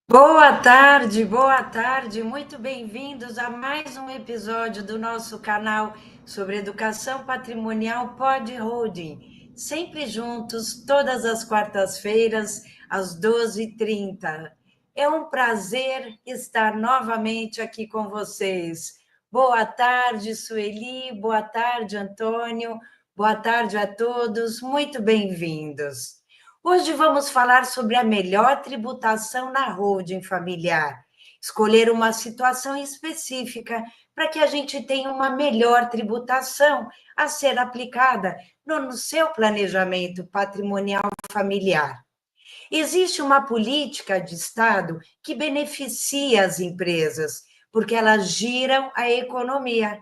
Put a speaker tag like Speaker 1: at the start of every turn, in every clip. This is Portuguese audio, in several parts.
Speaker 1: Boa tarde, muito bem-vindos a mais um episódio do nosso canal sobre educação patrimonial Pod Holding. Sempre juntos, todas as quartas-feiras, às 12h30. É um prazer estar novamente aqui com vocês. Boa tarde, Sueli, boa tarde, Antônio, boa tarde a todos, muito bem-vindos. Hoje vamos falar sobre a melhor tributação na holding familiar. Escolher uma situação específica para que a gente tenha uma melhor tributação a ser aplicada no seu planejamento patrimonial familiar. Existe uma política de Estado que beneficia as empresas, porque elas giram a economia,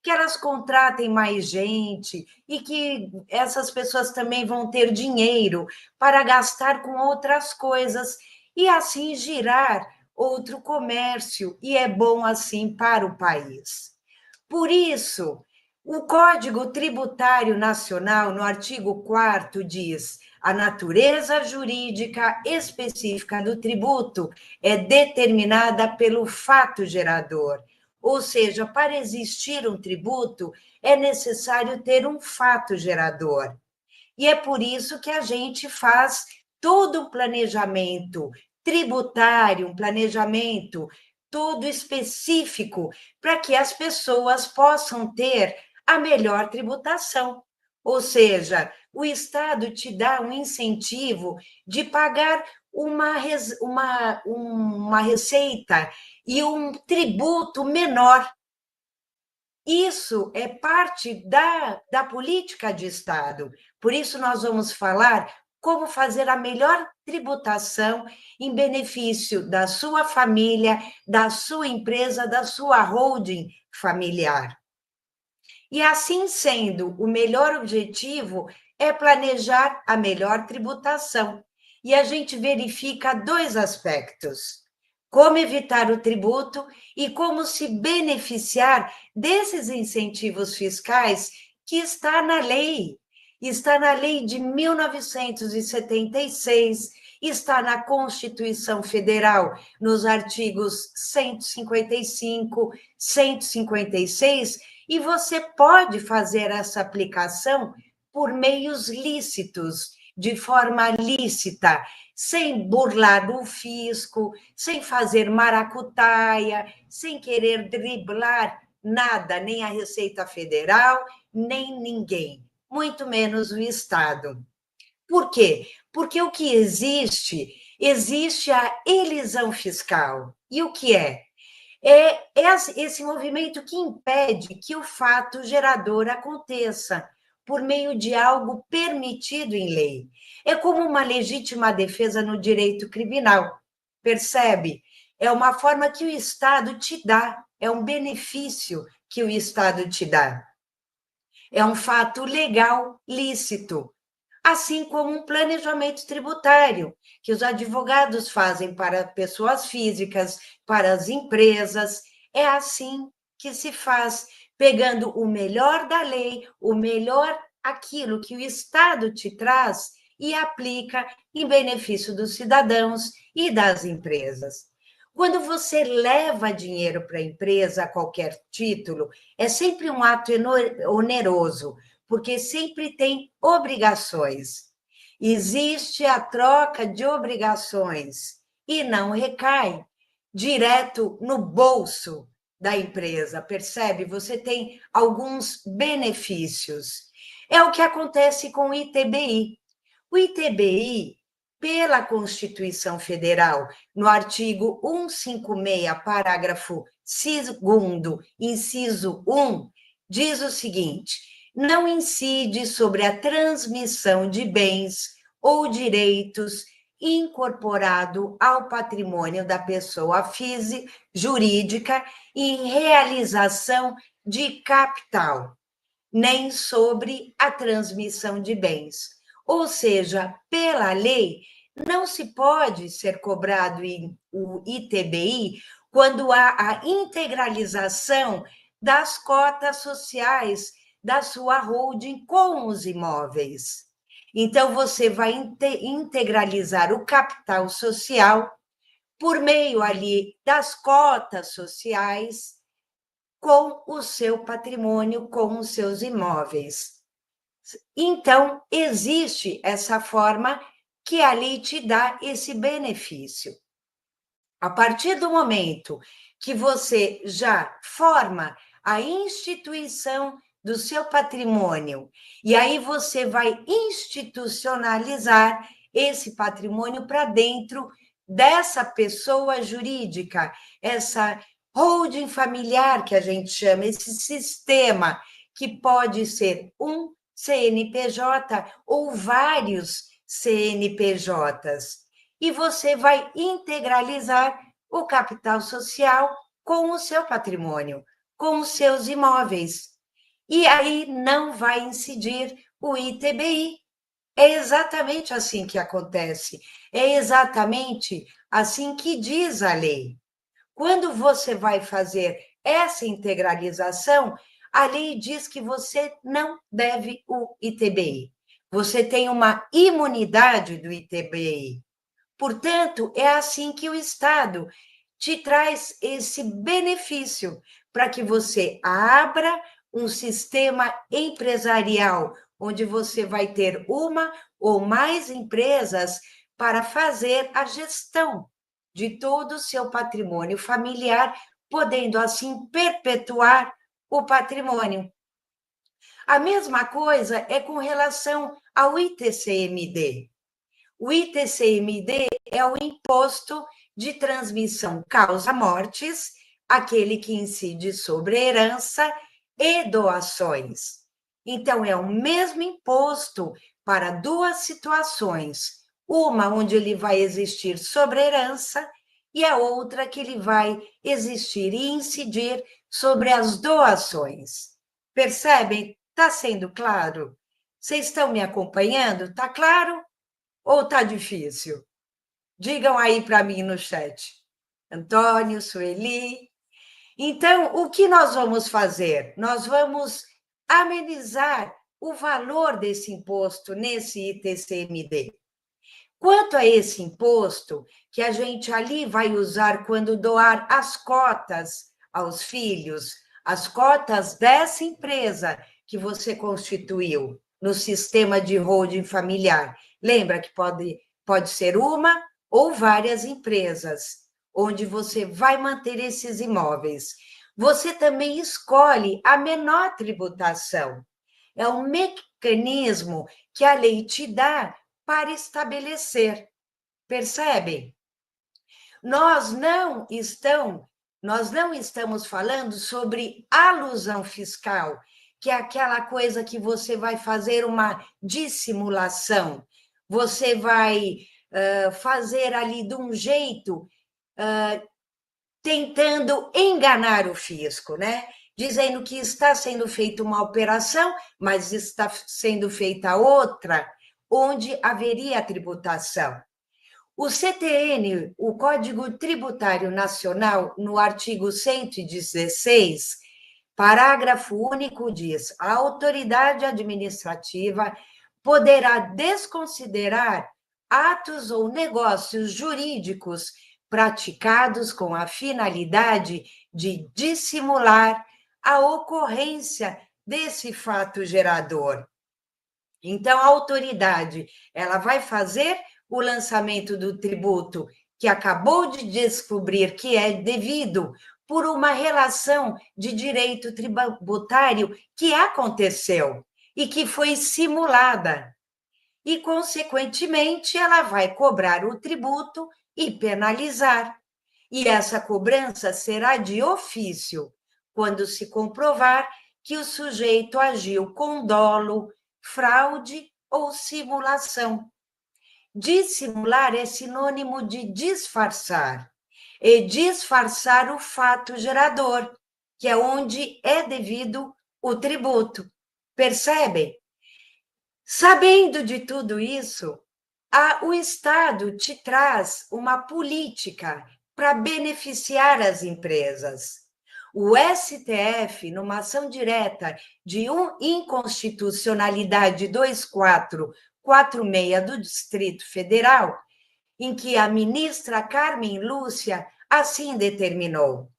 Speaker 1: que elas contratem mais gente e que essas pessoas também vão ter dinheiro para gastar com outras coisas e assim girar outro comércio, e é bom assim para o país. Por isso, o Código Tributário Nacional, no artigo 4º, diz: a natureza jurídica específica do tributo é determinada pelo fato gerador. Ou seja, para existir um tributo, é necessário ter um fato gerador. E é por isso que a gente faz todo o planejamento tributário, um planejamento todo específico, para que as pessoas possam ter a melhor tributação. Ou seja, o Estado te dá um incentivo de pagar uma receita e um tributo menor. Isso é parte da política de Estado. Por isso, nós vamos falar como fazer a melhor tributação em benefício da sua família, da sua empresa, da sua holding familiar. E assim sendo, o melhor objetivo é planejar a melhor tributação. E a gente verifica dois aspectos: como evitar o tributo e como se beneficiar desses incentivos fiscais que está na lei. Está na lei de 1976, está na Constituição Federal, nos artigos 155, 156, e você pode fazer essa aplicação por meios lícitos, de forma lícita, sem burlar o fisco, sem fazer maracutaia, sem querer driblar nada, nem a Receita Federal, nem ninguém, muito menos o Estado. Por quê? Porque o que existe, existe a elisão fiscal. E o que é? É esse movimento que impede que o fato gerador aconteça por meio de algo permitido em lei. É como uma legítima defesa no direito criminal, percebe? É uma forma que o Estado te dá, é um benefício que o Estado te dá. É um fato legal, lícito, assim como um planejamento tributário, que os advogados fazem para pessoas físicas, para as empresas. É assim que se faz, pegando o melhor da lei, o melhor aquilo que o Estado te traz e aplica em benefício dos cidadãos e das empresas. Quando você leva dinheiro para a empresa a qualquer título, é sempre um ato oneroso, porque sempre tem obrigações. Existe a troca de obrigações e não recai direto no bolso da empresa, percebe? Você tem alguns benefícios. É o que acontece com o ITBI. O ITBI, pela Constituição Federal, no artigo 156, parágrafo 2º, inciso 1, diz o seguinte: não incide sobre a transmissão de bens ou direitos incorporado ao patrimônio da pessoa física, jurídica, em realização de capital, nem sobre a transmissão de bens. Ou seja, pela lei, não se pode ser cobrado o ITBI quando há a integralização das cotas sociais da sua holding com os imóveis. Então, você vai integralizar o capital social por meio ali das cotas sociais, com o seu patrimônio, com os seus imóveis. Então, existe essa forma que a lei te dá esse benefício. A partir do momento que você já forma a instituição do seu patrimônio, e aí você vai institucionalizar esse patrimônio para dentro dessa pessoa jurídica, essa holding familiar que a gente chama, esse sistema que pode ser um CNPJ ou vários CNPJs. E você vai integralizar o capital social com o seu patrimônio, com os seus imóveis. E aí não vai incidir o ITBI. É exatamente assim que acontece. É exatamente assim que diz a lei. Quando você vai fazer essa integralização, a lei diz que você não deve o ITBI. Você tem uma imunidade do ITBI. Portanto, é assim que o Estado te traz esse benefício para que você abra um sistema empresarial, onde você vai ter uma ou mais empresas para fazer a gestão de todo o seu patrimônio familiar, podendo assim perpetuar o patrimônio. A mesma coisa é com relação ao ITCMD. O ITCMD é o Imposto de Transmissão Causa-Mortes, aquele que incide sobre herança e doações. Então, é o mesmo imposto para duas situações, uma onde ele vai existir sobre herança e a outra que ele vai existir e incidir sobre as doações. Percebem? Está sendo claro? Vocês estão me acompanhando? Está claro? Ou está difícil? Digam aí para mim no chat. Antônio, Sueli. Então, o que nós vamos fazer? Nós vamos amenizar o valor desse imposto nesse ITCMD. Quanto a esse imposto, que a gente ali vai usar quando doar as cotas aos filhos, as cotas dessa empresa que você constituiu no sistema de holding familiar. Lembra que pode ser uma ou várias empresas, onde você vai manter esses imóveis. Você também escolhe a menor tributação. É um mecanismo que a lei te dá para estabelecer. Percebem? Nós não estamos falando sobre alusão fiscal, que é aquela coisa que você vai fazer uma dissimulação, você vai fazer ali de um jeito, tentando enganar o fisco, né? Dizendo que está sendo feita uma operação, mas está sendo feita outra, onde haveria tributação. O CTN, o Código Tributário Nacional, no artigo 116, parágrafo único, diz: a autoridade administrativa poderá desconsiderar atos ou negócios jurídicos praticados com a finalidade de dissimular a ocorrência desse fato gerador. Então, a autoridade, ela vai fazer o lançamento do tributo, que acabou de descobrir que é devido por uma relação de direito tributário que aconteceu e que foi simulada. E, consequentemente, ela vai cobrar o tributo e penalizar. E essa cobrança será de ofício, quando se comprovar que o sujeito agiu com dolo, fraude ou simulação. Dissimular é sinônimo de disfarçar, e disfarçar o fato gerador, que é onde é devido o tributo. Percebem? Sabendo de tudo isso, o Estado te traz uma política para beneficiar as empresas. O STF, numa ação direta de inconstitucionalidade 2446 do Distrito Federal, em que a ministra Carmen Lúcia assim determinou.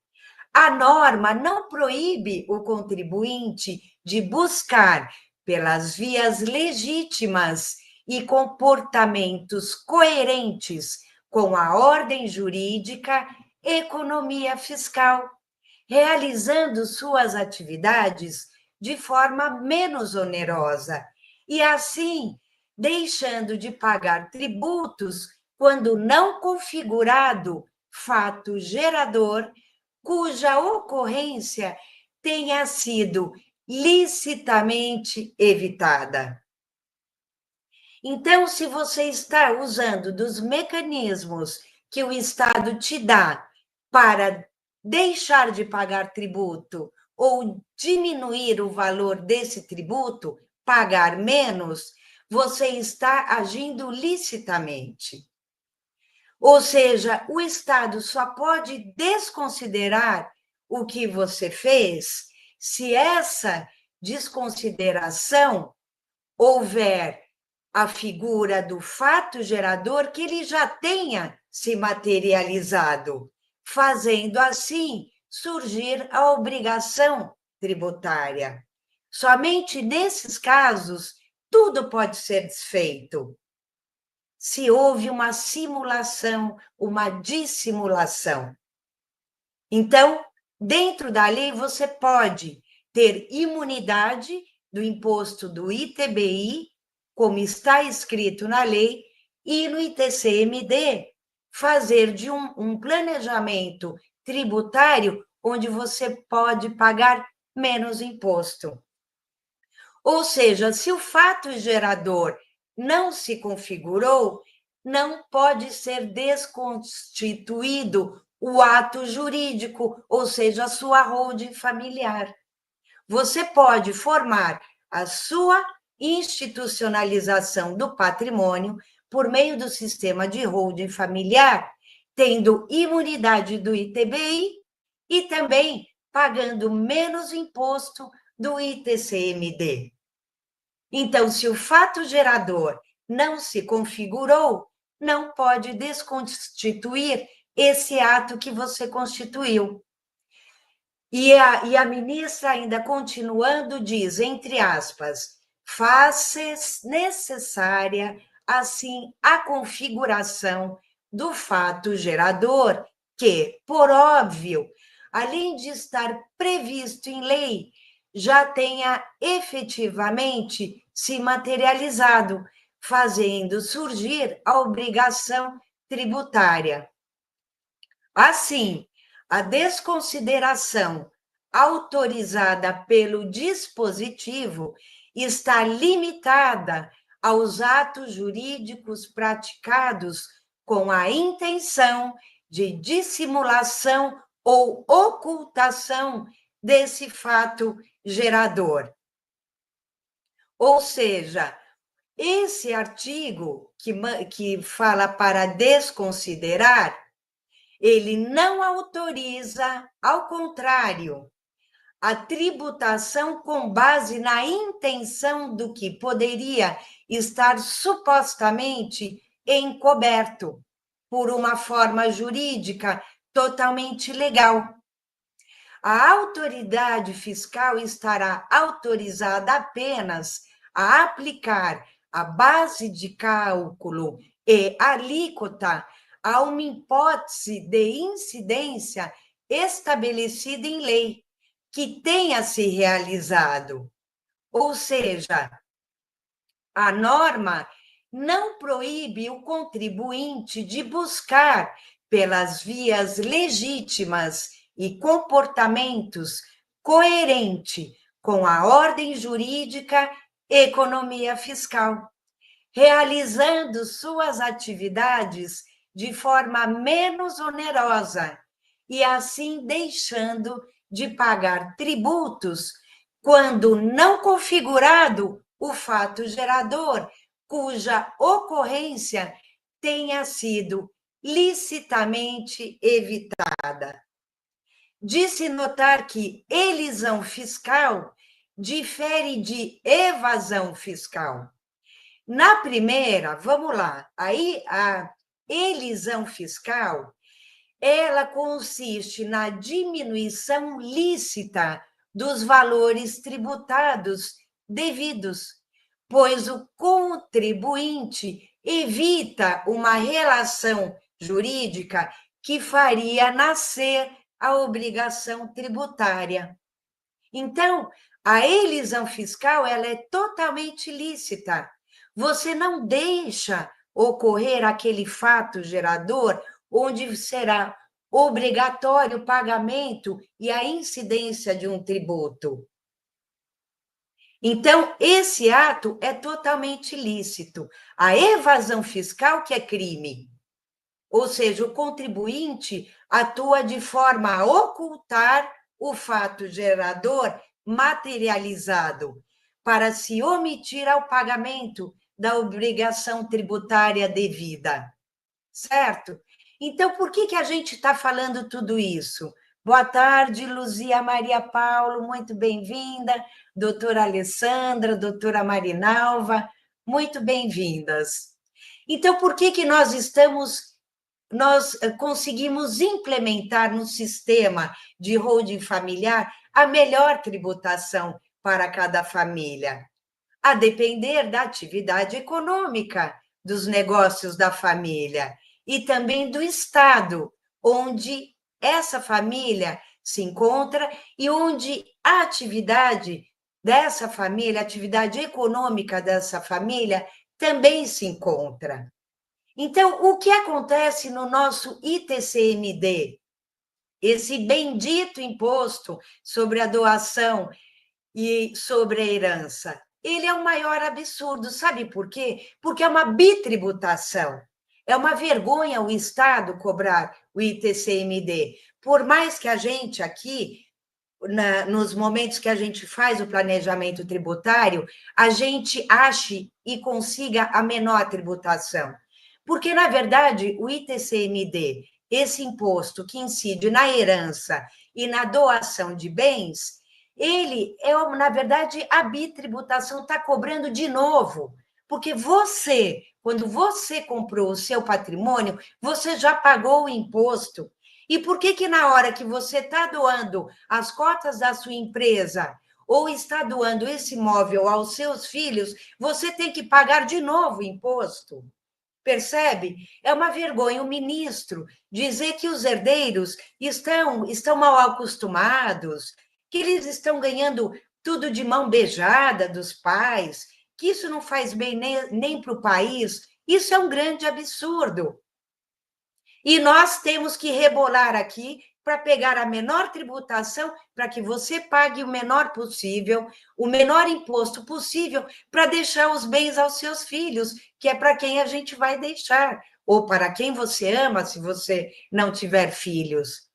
Speaker 1: A norma não proíbe o contribuinte de buscar, pelas vias legítimas e comportamentos coerentes com a ordem jurídica, economia fiscal, realizando suas atividades de forma menos onerosa e, assim, deixando de pagar tributos quando não configurado fato gerador cuja ocorrência tenha sido licitamente evitada. Então, se você está usando dos mecanismos que o Estado te dá para deixar de pagar tributo ou diminuir o valor desse tributo, pagar menos, você está agindo licitamente. Ou seja, o Estado só pode desconsiderar o que você fez se essa desconsideração houver a figura do fato gerador que ele já tenha se materializado, fazendo assim surgir a obrigação tributária. Somente nesses casos tudo pode ser desfeito. Se houve uma simulação, uma dissimulação. Então, dentro da lei, você pode ter imunidade do imposto do ITBI, como está escrito na lei, e no ITCMD, fazer de um planejamento tributário onde você pode pagar menos imposto. Ou seja, se o fato gerador não se configurou, não pode ser desconstituído o ato jurídico, ou seja, a sua holding familiar. Você pode formar a sua institucionalização do patrimônio por meio do sistema de holding familiar, tendo imunidade do ITBI e também pagando menos imposto do ITCMD. Então, se o fato gerador não se configurou, não pode desconstituir esse ato que você constituiu. E a ministra, ainda continuando, diz, entre aspas, faz-se necessária, assim, a configuração do fato gerador, que, por óbvio, além de estar previsto em lei, já tenha efetivamente se materializado, fazendo surgir a obrigação tributária. Assim, a desconsideração autorizada pelo dispositivo está limitada aos atos jurídicos praticados com a intenção de dissimulação ou ocultação desse fato gerador. Ou seja, esse artigo que fala para desconsiderar, ele não autoriza, ao contrário, a tributação com base na intenção do que poderia estar supostamente encoberto por uma forma jurídica totalmente legal. A autoridade fiscal estará autorizada apenas a aplicar a base de cálculo e alíquota a uma hipótese de incidência estabelecida em lei, que tenha se realizado. Ou seja, a norma não proíbe o contribuinte de buscar, pelas vias legítimas e comportamentos coerente com a ordem jurídica, economia fiscal, realizando suas atividades de forma menos onerosa e assim deixando de pagar tributos quando não configurado o fato gerador, cuja ocorrência tenha sido licitamente evitada. De-se notar que elisão fiscal difere de evasão fiscal. Na primeira, vamos lá, aí elisão fiscal, ela consiste na diminuição lícita dos valores tributados devidos, pois o contribuinte evita uma relação jurídica que faria nascer a obrigação tributária. Então, a elisão fiscal ela é totalmente lícita. Você não deixa ocorrer aquele fato gerador onde será obrigatório o pagamento e a incidência de um tributo. Então, esse ato é totalmente lícito. A evasão fiscal que é crime. Ou seja, o contribuinte atua de forma a ocultar o fato gerador materializado para se omitir ao pagamento da obrigação tributária devida, certo? Então, por que a gente está falando tudo isso? Boa tarde, Luzia Maria Paulo, muito bem-vinda. Doutora Alessandra, doutora Marinalva, muito bem-vindas. Então, por que nós conseguimos implementar no sistema de holding familiar a melhor tributação para cada família? A depender da atividade econômica dos negócios da família e também do estado onde essa família se encontra e onde a atividade dessa família, a atividade econômica dessa família também se encontra. Então, o que acontece no nosso ITCMD? Esse bendito imposto sobre a doação e sobre a herança, ele é o maior absurdo. Sabe por quê? Porque é uma bitributação. É uma vergonha o Estado cobrar o ITCMD. Por mais que a gente aqui, nos momentos que a gente faz o planejamento tributário, a gente ache e consiga a menor tributação. Porque, na verdade, o ITCMD, esse imposto que incide na herança e na doação de bens, ele é, na verdade, a bitributação está cobrando de novo. Porque você, quando você comprou o seu patrimônio, você já pagou o imposto. E por que na hora que você está doando as cotas da sua empresa ou está doando esse imóvel aos seus filhos, você tem que pagar de novo o imposto? Percebe? É uma vergonha o ministro dizer que os herdeiros estão mal acostumados, que eles estão ganhando tudo de mão beijada dos pais, que isso não faz bem nem para o país. Isso é um grande absurdo. E nós temos que rebolar aqui para pegar a menor tributação, para que você pague o menor possível, o menor imposto possível, para deixar os bens aos seus filhos, que é para quem a gente vai deixar, ou para quem você ama, se você não tiver filhos.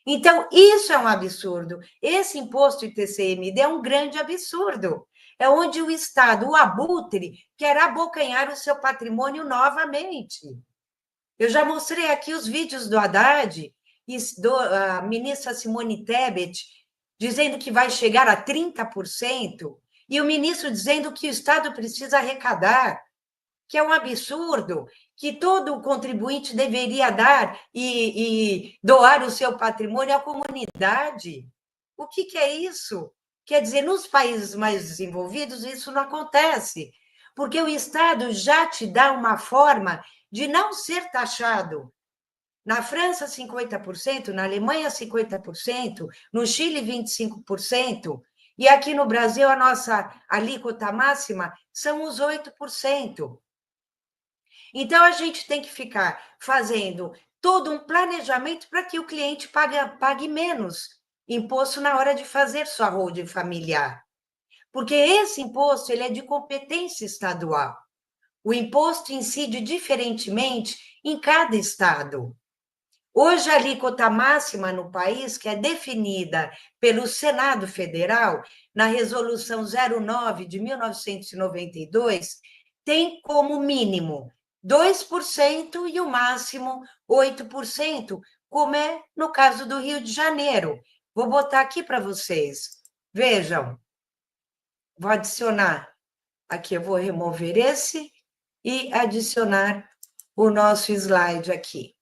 Speaker 1: Então, isso é um absurdo. Esse imposto ITCMD é um grande absurdo. É onde o Estado, o abutre, quer abocanhar o seu patrimônio novamente. Eu já mostrei aqui os vídeos do Haddad e da ministra Simone Tebet dizendo que vai chegar a 30%, e o ministro dizendo que o Estado precisa arrecadar, que é um absurdo, que todo contribuinte deveria dar e doar o seu patrimônio à comunidade. O que é isso? Quer dizer, nos países mais desenvolvidos, isso não acontece, porque o Estado já te dá uma forma de não ser taxado. Na França, 50%, na Alemanha, 50%, no Chile, 25%, e aqui no Brasil, a nossa alíquota máxima são os 8%. Então, a gente tem que ficar fazendo todo um planejamento para que o cliente pague menos imposto na hora de fazer sua holding familiar. Porque esse imposto ele é de competência estadual. O imposto incide diferentemente em cada estado. Hoje, a alíquota máxima no país, que é definida pelo Senado Federal, na Resolução 09 de 1992, tem como mínimo 2% e o máximo 8%, como é no caso do Rio de Janeiro. Vou botar aqui para vocês. Vejam, vou adicionar. Aqui eu vou remover esse e adicionar o nosso slide aqui.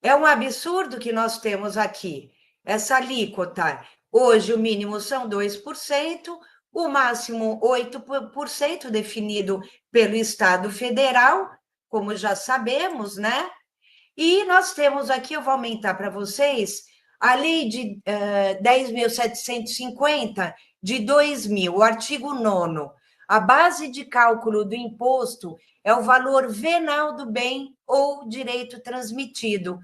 Speaker 1: É um absurdo que nós temos aqui. Essa alíquota, hoje o mínimo são 2%, o máximo 8% definido pelo Estado Federal, como já sabemos, né? E nós temos aqui, eu vou aumentar para vocês, a lei de 10.750 de 2000, o artigo 9º. A base de cálculo do imposto é o valor venal do bem ou direito transmitido,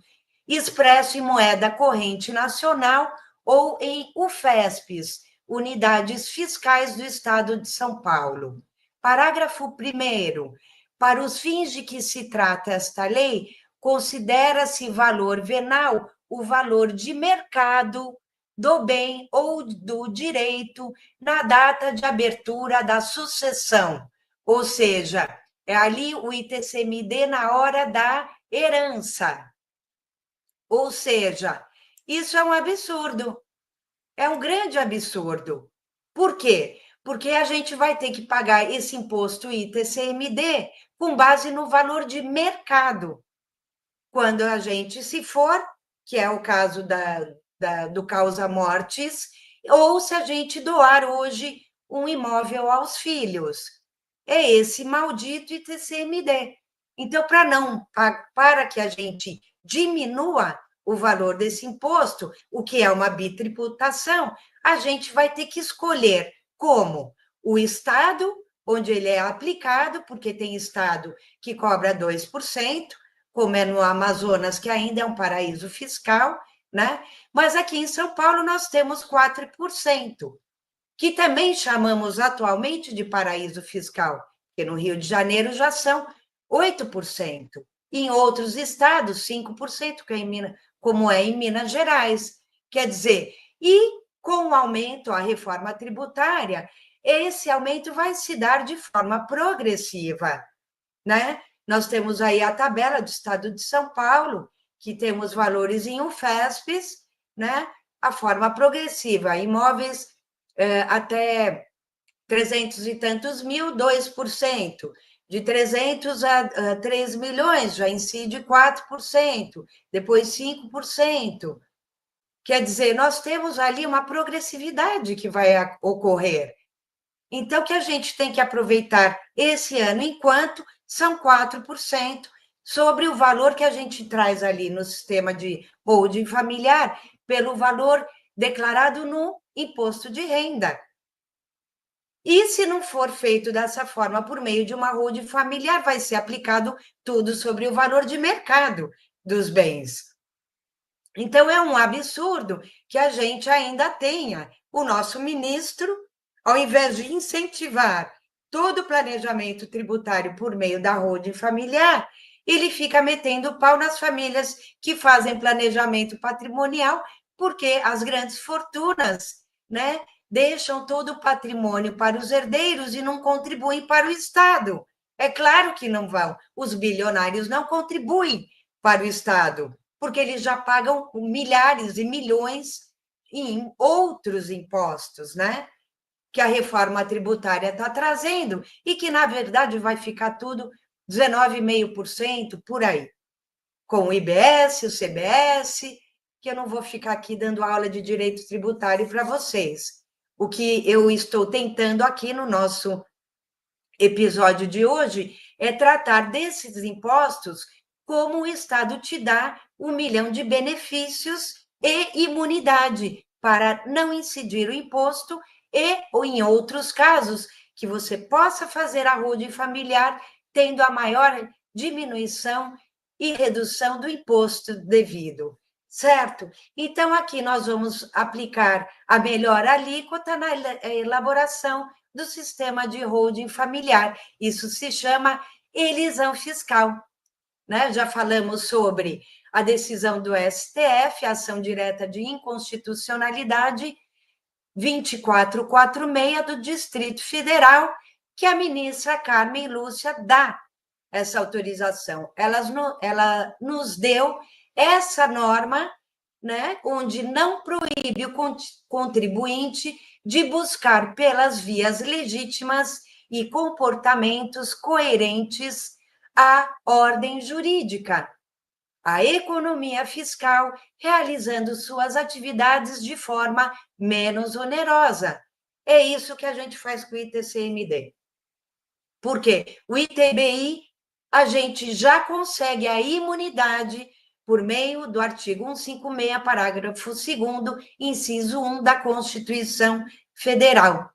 Speaker 1: expresso em moeda corrente nacional ou em UFESPs, Unidades Fiscais do Estado de São Paulo. Parágrafo 1º. Para os fins de que se trata esta lei, considera-se valor venal o valor de mercado do bem ou do direito na data de abertura da sucessão, ou seja, é ali o ITCMD na hora da herança. Ou seja, isso é um absurdo, é um grande absurdo. Por quê? Porque a gente vai ter que pagar esse imposto ITCMD com base no valor de mercado. Quando a gente se for, que é o caso do causa-mortes, ou se a gente doar hoje um imóvel aos filhos. É esse maldito ITCMD. Então, para que a gente diminua o valor desse imposto, o que é uma bitributação, a gente vai ter que escolher como o estado onde ele é aplicado, porque tem estado que cobra 2%, como é no Amazonas, que ainda é um paraíso fiscal, né? Mas aqui em São Paulo nós temos 4%, que também chamamos atualmente de paraíso fiscal, porque no Rio de Janeiro já são 8%. Em outros estados, 5%, como é em Minas Gerais. Quer dizer, e com o aumento, a reforma tributária, esse aumento vai se dar de forma progressiva, né? Nós temos aí a tabela do Estado de São Paulo, que temos valores em UFESPs, né? A forma progressiva, imóveis até 300 e tantos mil, 2%. De 300 a 3 milhões, já incide 4%, depois 5%. Quer dizer, nós temos ali uma progressividade que vai ocorrer. Então, que a gente tem que aproveitar esse ano, enquanto são 4% sobre o valor que a gente traz ali no sistema de holding familiar, pelo valor declarado no imposto de renda. E se não for feito dessa forma, por meio de uma holding familiar, vai ser aplicado tudo sobre o valor de mercado dos bens. Então, é um absurdo que a gente ainda tenha o nosso ministro, ao invés de incentivar todo o planejamento tributário por meio da holding familiar, ele fica metendo o pau nas famílias que fazem planejamento patrimonial, porque as grandes fortunas, né, deixam todo o patrimônio para os herdeiros e não contribuem para o Estado. É claro que não vão. Os bilionários não contribuem para o Estado, porque eles já pagam milhares e milhões em outros impostos, né? Que a reforma tributária está trazendo e que, na verdade, vai ficar tudo 19,5% por aí, com o IBS, o CBS, que eu não vou ficar aqui dando aula de direito tributário para vocês. O que eu estou tentando aqui no nosso episódio de hoje é tratar desses impostos como o Estado te dá 1 milhão de benefícios e imunidade para não incidir o imposto e, ou em outros casos, que você possa fazer a holding familiar tendo a maior diminuição e redução do imposto devido, certo? Então, aqui nós vamos aplicar a melhor alíquota na elaboração do sistema de holding familiar. Isso se chama elisão fiscal, né? Já falamos sobre a decisão do STF, a ação direta de inconstitucionalidade 2446 do Distrito Federal, que a ministra Carmen Lúcia dá essa autorização. Ela nos deu essa norma, né, onde não proíbe o contribuinte de buscar pelas vias legítimas e comportamentos coerentes a ordem jurídica, a economia fiscal, realizando suas atividades de forma menos onerosa. É isso que a gente faz com o ITCMD. Por quê? O ITBI, a gente já consegue a imunidade por meio do artigo 156, parágrafo 2º, inciso 1 da Constituição Federal.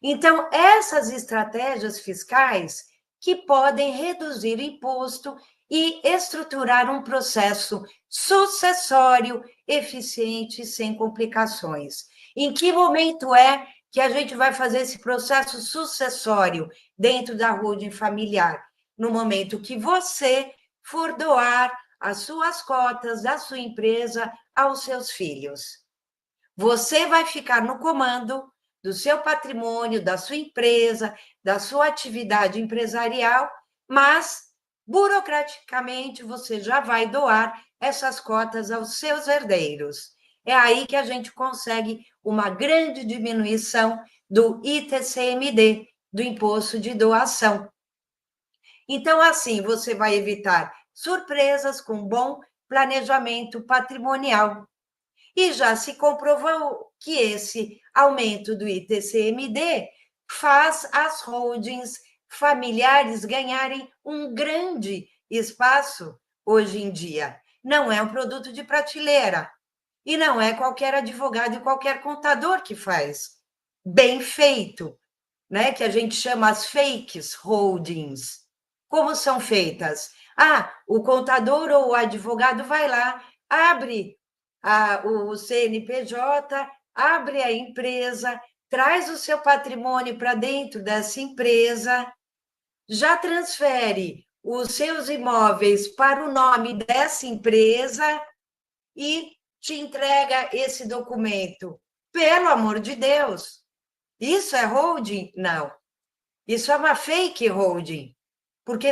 Speaker 1: Então, essas estratégias fiscais que podem reduzir o imposto e estruturar um processo sucessório, eficiente e sem complicações. Em que momento é que a gente vai fazer esse processo sucessório dentro da holding familiar? No momento que você for doar as suas cotas da sua empresa aos seus filhos. Você vai ficar no comando do seu patrimônio, da sua empresa, da sua atividade empresarial, mas burocraticamente você já vai doar essas cotas aos seus herdeiros. É aí que a gente consegue uma grande diminuição do ITCMD, do imposto de doação. Então, assim, você vai evitar surpresas com bom planejamento patrimonial. E já se comprovou que esse aumento do ITCMD faz as holdings familiares ganharem um grande espaço hoje em dia. Não é um produto de prateleira. E não é qualquer advogado e qualquer contador que faz. Bem feito, né? Que a gente chama as fakes holdings. Como são feitas? O contador ou o advogado vai lá, abre o CNPJ, abre a empresa, traz o seu patrimônio para dentro dessa empresa, já transfere os seus imóveis para o nome dessa empresa e te entrega esse documento. Pelo amor de Deus! Isso é holding? Não. Isso é uma fake holding, porque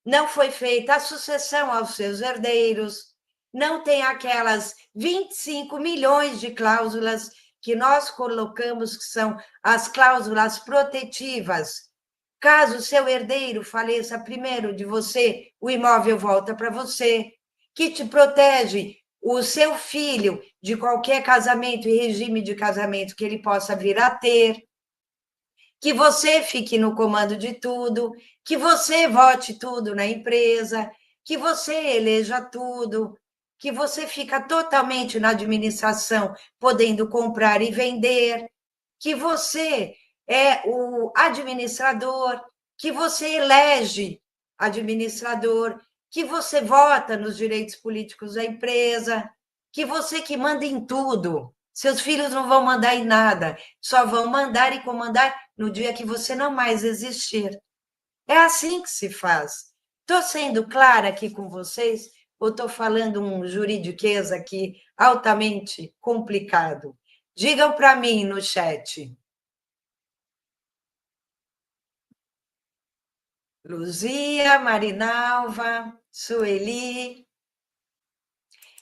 Speaker 1: não foi feita a sucessão aos seus herdeiros, não tem aquelas 25 milhões de cláusulas que nós colocamos, que são as cláusulas protetivas. Caso o seu herdeiro faleça primeiro de você, o imóvel volta para você, que te protege o seu filho de qualquer casamento e regime de casamento que ele possa vir a ter, que você fique no comando de tudo, que você vote tudo na empresa, que você eleja tudo, que você fica totalmente na administração, podendo comprar e vender, que você é o administrador, que você elege administrador, que você vota nos direitos políticos da empresa, que você que manda em tudo. Seus filhos não vão mandar em nada, só vão mandar e comandar no dia que você não mais existir. É assim que se faz. Estou sendo clara aqui com vocês ou estou falando um juridiquês aqui altamente complicado? Digam para mim no chat. Luzia, Marinalva, Sueli.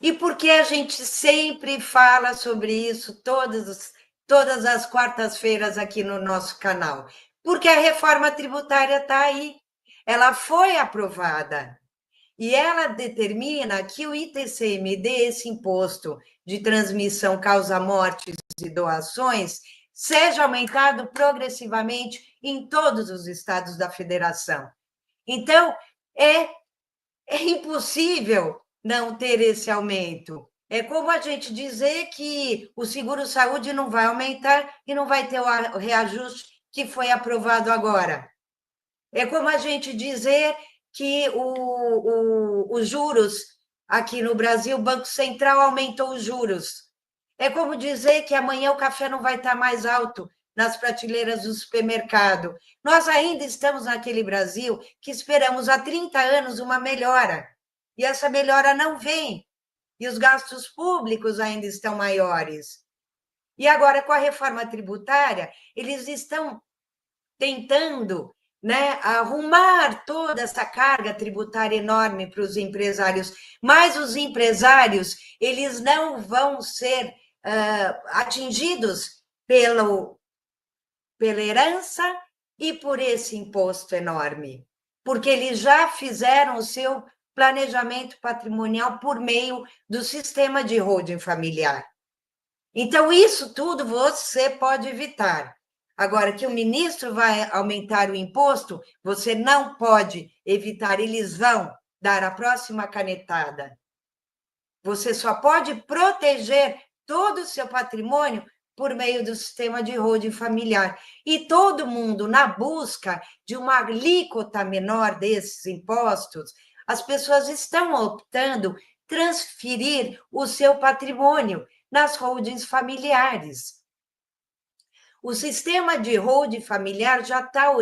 Speaker 1: E por que a gente sempre fala sobre isso todas as quartas-feiras aqui no nosso canal? Porque a reforma tributária está aí. Ela foi aprovada. E ela determina que o ITCMD, esse imposto de transmissão, causa-mortes e doações, seja aumentado progressivamente em todos os estados da federação. Então, é impossível não ter esse aumento. É como a gente dizer que o seguro-saúde não vai aumentar e não vai ter o reajuste que foi aprovado agora. É como a gente dizer que os juros aqui no Brasil, o Banco Central aumentou os juros. É como dizer que amanhã o café não vai estar mais alto nas prateleiras do supermercado. Nós ainda estamos naquele Brasil que esperamos há 30 anos uma melhora, e essa melhora não vem, e os gastos públicos ainda estão maiores. E agora, com a reforma tributária, eles estão tentando, né, arrumar toda essa carga tributária enorme para os empresários, mas os empresários eles não vão ser atingidos pela herança e por esse imposto enorme. porque eles já fizeram o seu planejamento patrimonial por meio do sistema de holding familiar. Então, isso tudo você pode evitar. Agora, que o ministro vai aumentar o imposto, você não pode evitar, eles vão dar a próxima canetada. Você só pode proteger todo o seu patrimônio por meio do sistema de holding familiar. E todo mundo, na busca de uma alíquota menor desses impostos, as pessoas estão optando transferir o seu patrimônio nas holdings familiares. O sistema de holding familiar já está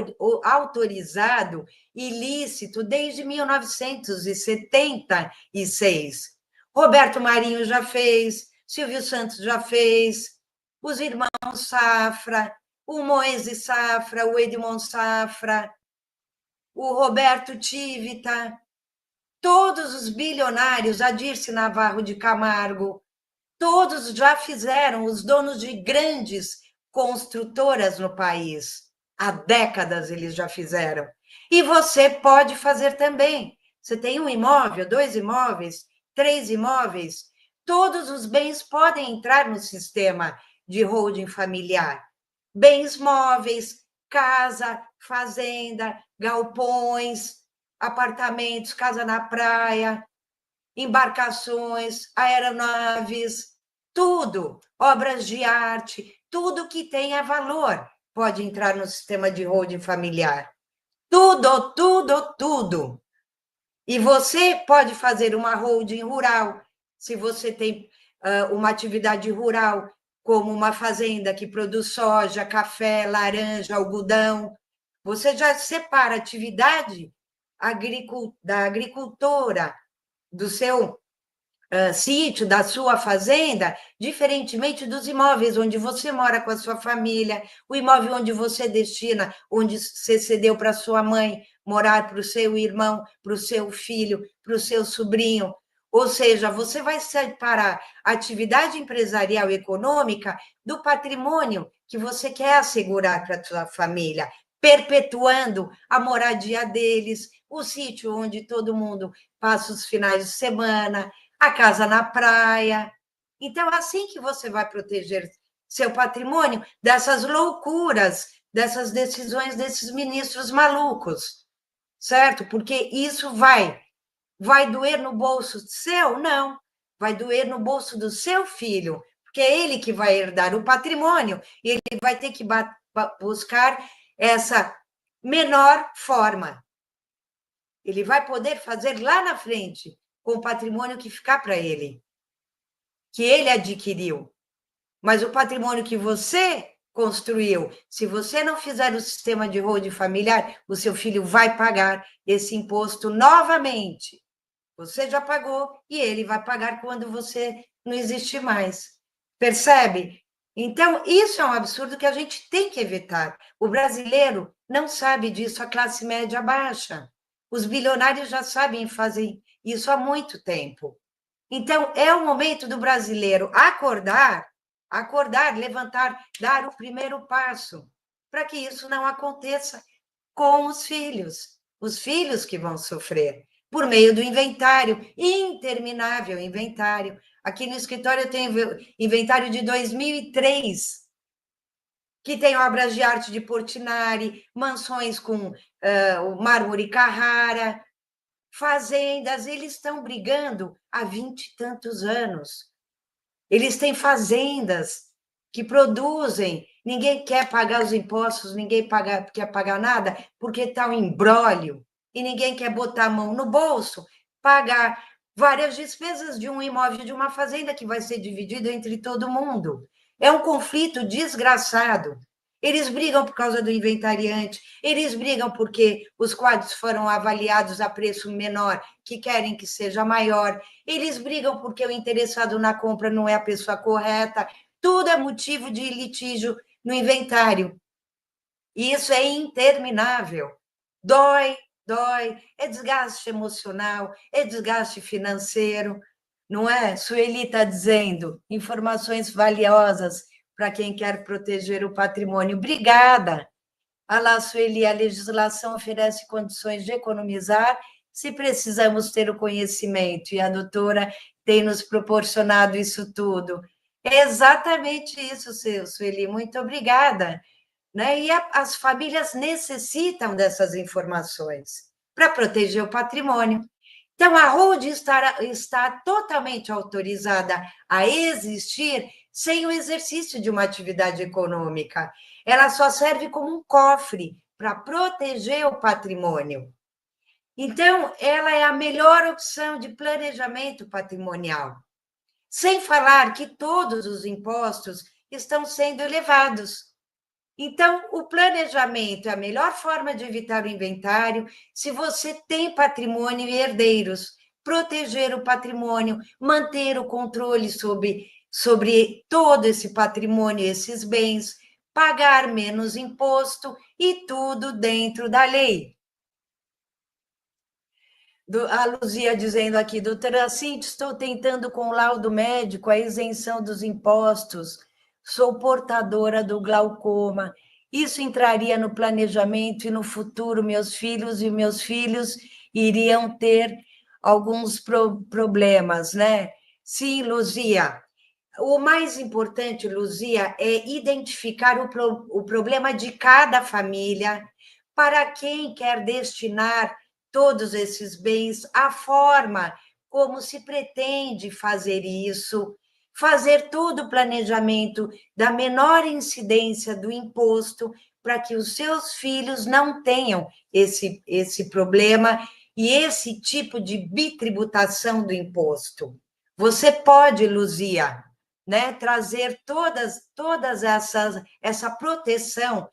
Speaker 1: autorizado e lícito desde 1976. Roberto Marinho já fez, Silvio Santos já fez, os irmãos Safra, o Moise Safra, o Edmond Safra, o Roberto Tivita, todos os bilionários, a Dirce Navarro de Camargo, todos já fizeram, os donos de grandes construtoras no país. Há décadas eles já fizeram. E você pode fazer também. Você tem um imóvel, 2 imóveis, 3 imóveis, todos os bens podem entrar no sistema de holding familiar. Bens móveis, casa, fazenda, galpões, apartamentos, casa na praia, embarcações, aeronaves, tudo, obras de arte, tudo que tenha valor pode entrar no sistema de holding familiar. Tudo, tudo, tudo. E você pode fazer uma holding rural, se você tem uma atividade rural, como uma fazenda que produz soja, café, laranja, algodão. Você já separa a atividade da agricultora, do seu sítio, da sua fazenda, diferentemente dos imóveis onde você mora com a sua família, o imóvel onde você destina, onde você cedeu para sua mãe morar, para o seu irmão, para o seu filho, para o seu sobrinho. Ou seja, você vai separar a atividade empresarial e econômica do patrimônio que você quer assegurar para a sua família, perpetuando a moradia deles, o sítio onde todo mundo passa os finais de semana, a casa na praia. Então, assim que você vai proteger seu patrimônio dessas loucuras, dessas decisões desses ministros malucos, certo? Porque isso vai doer no bolso seu? Não. Vai doer no bolso do seu filho, porque é ele que vai herdar o patrimônio e ele vai ter que buscar essa menor forma. Ele vai poder fazer lá na frente, com o patrimônio que ficar para ele, que ele adquiriu. Mas o patrimônio que você construiu, se você não fizer o sistema de holding familiar, o seu filho vai pagar esse imposto novamente. Você já pagou e ele vai pagar quando você não existir mais. Percebe? Então, isso é um absurdo que a gente tem que evitar. O brasileiro não sabe disso, a classe média baixa. Os bilionários já sabem fazer isso há muito tempo. Então, é o momento do brasileiro acordar, levantar, dar o primeiro passo, para que isso não aconteça com os filhos que vão sofrer, por meio do inventário, interminável inventário. Aqui no escritório eu tenho inventário de 2003, que tem obras de arte de Portinari, mansões com o mármore Carrara, fazendas, eles estão brigando há 20 e tantos anos. Eles têm fazendas que produzem, ninguém quer pagar os impostos, ninguém quer pagar nada, porque está um imbróglio, e ninguém quer botar a mão no bolso, pagar várias despesas de um imóvel, de uma fazenda que vai ser dividido entre todo mundo. É um conflito desgraçado. Eles brigam por causa do inventariante, eles brigam porque os quadros foram avaliados a preço menor, que querem que seja maior, eles brigam porque o interessado na compra não é a pessoa correta, tudo é motivo de litígio no inventário. E isso é interminável. Dói, é desgaste emocional, é desgaste financeiro, não é? Sueli está dizendo, informações valiosas para quem quer proteger o patrimônio. Obrigada. A lá, Sueli, a legislação oferece condições de economizar se precisamos ter o conhecimento, e a doutora tem nos proporcionado isso tudo. É exatamente isso, Sueli, muito obrigada. Né? E as famílias necessitam dessas informações para proteger o patrimônio. Então, a holding está totalmente autorizada a existir sem o exercício de uma atividade econômica. Ela só serve como um cofre para proteger o patrimônio. Então, ela é a melhor opção de planejamento patrimonial. Sem falar que todos os impostos estão sendo elevados. Então, o planejamento é a melhor forma de evitar o inventário se você tem patrimônio e herdeiros. Proteger o patrimônio, manter o controle sobre todo esse patrimônio, esses bens, pagar menos imposto e tudo dentro da lei. A Luzia dizendo aqui, doutora Cintia, estou tentando com o laudo médico a isenção dos impostos, sou portadora do glaucoma. Isso entraria no planejamento e no futuro meus filhos iriam ter alguns problemas, né? Sim, Luzia. O mais importante, Luzia, é identificar o problema de cada família, para quem quer destinar todos esses bens, a forma como se pretende fazer isso, fazer todo o planejamento da menor incidência do imposto, para que os seus filhos não tenham esse problema e esse tipo de bitributação do imposto. Você pode, Luzia, né, trazer todas essa proteção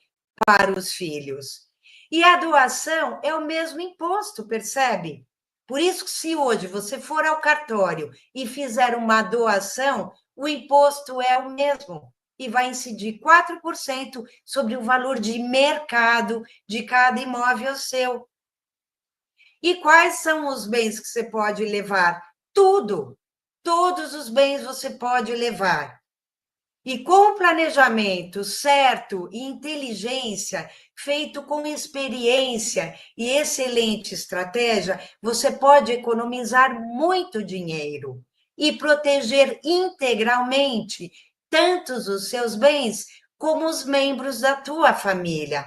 Speaker 1: para os filhos. E a doação é o mesmo imposto, percebe? Por isso que se hoje você for ao cartório e fizer uma doação, o imposto é o mesmo e vai incidir 4% sobre o valor de mercado de cada imóvel seu. E quais são os bens que você pode levar? Tudo. Todos os bens você pode levar. E com o planejamento certo e inteligência, feito com experiência e excelente estratégia, você pode economizar muito dinheiro e proteger integralmente tanto os seus bens como os membros da tua família.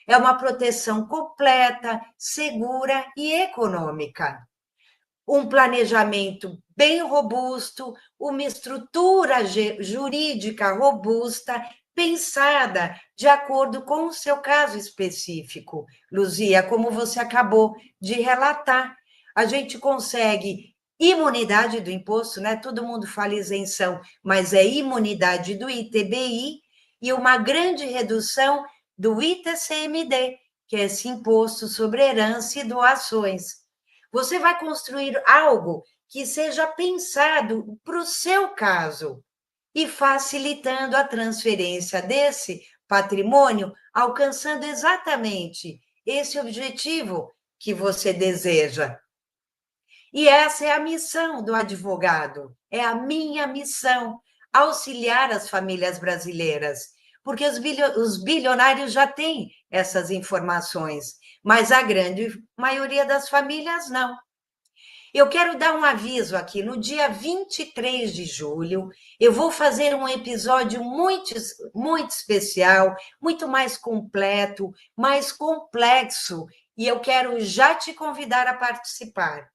Speaker 1: É uma proteção completa, segura e econômica. Um planejamento bem robusto, uma estrutura jurídica robusta, pensada de acordo com o seu caso específico. Luzia, como você acabou de relatar, a gente consegue imunidade do imposto, né? Todo mundo fala isenção, mas é imunidade do ITBI e uma grande redução do ITCMD, que é esse imposto sobre herança e doações. Você vai construir algo que seja pensado para o seu caso e facilitando a transferência desse patrimônio, alcançando exatamente esse objetivo que você deseja. E essa é a missão do advogado, é a minha missão, auxiliar as famílias brasileiras, porque os bilionários já têm essas informações, mas a grande maioria das famílias não. Eu quero dar um aviso aqui, no dia 23 de julho, eu vou fazer um episódio muito especial, muito mais completo, mais complexo, e eu quero já te convidar a participar.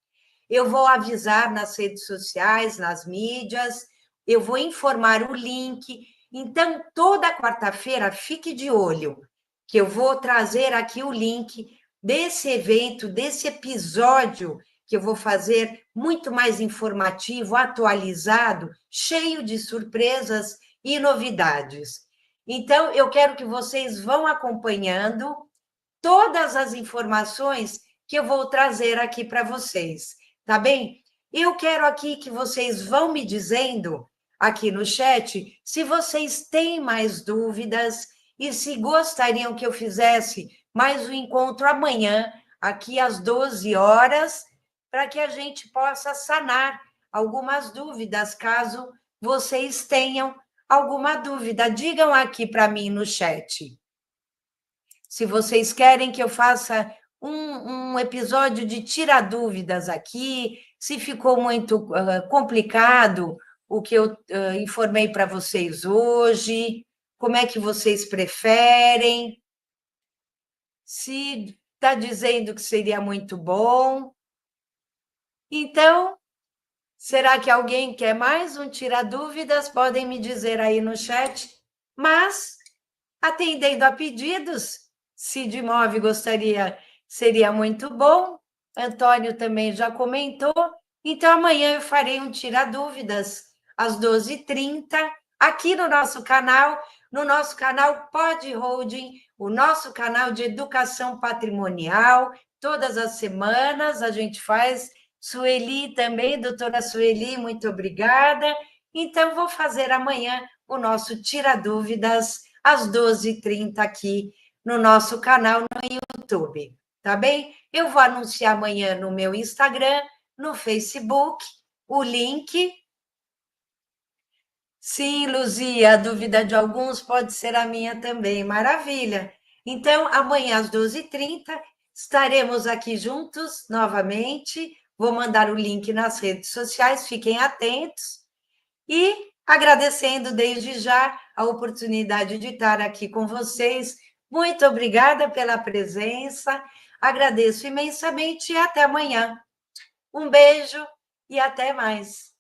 Speaker 1: Eu vou avisar nas redes sociais, nas mídias, eu vou informar o link. Então, toda quarta-feira, fique de olho, que eu vou trazer aqui o link desse evento, desse episódio que eu vou fazer muito mais informativo, atualizado, cheio de surpresas e novidades. Então, eu quero que vocês vão acompanhando todas as informações que eu vou trazer aqui para vocês, tá bem? Eu quero aqui que vocês vão me dizendo aqui no chat se vocês têm mais dúvidas e se gostariam que eu fizesse mais um encontro amanhã, aqui às 12 horas, para que a gente possa sanar algumas dúvidas, caso vocês tenham alguma dúvida. Digam aqui para mim no chat. Se vocês querem que eu faça um episódio de tira dúvidas aqui, se ficou muito complicado o que eu informei para vocês hoje, como é que vocês preferem, se está dizendo que seria muito bom. Então, será que alguém quer mais um tira dúvidas? Podem me dizer aí no chat, mas atendendo a pedidos, Cid Move gostaria, seria muito bom. Antônio também já comentou. Então, amanhã eu farei um Tira Dúvidas, às 12h30, aqui no nosso canal Pod Holding, o nosso canal de educação patrimonial. Todas as semanas a gente faz. Sueli também, doutora Sueli, muito obrigada. Então, vou fazer amanhã o nosso Tira Dúvidas, às 12h30 aqui no nosso canal no YouTube, tá bem? Eu vou anunciar amanhã no meu Instagram, no Facebook, o link. Sim, Luzia, a dúvida de alguns pode ser a minha também, maravilha. Então, amanhã às 12h30 estaremos aqui juntos novamente. Vou mandar o link nas redes sociais, fiquem atentos. E agradecendo desde já a oportunidade de estar aqui com vocês. Muito obrigada pela presença. Agradeço imensamente e até amanhã. Um beijo e até mais.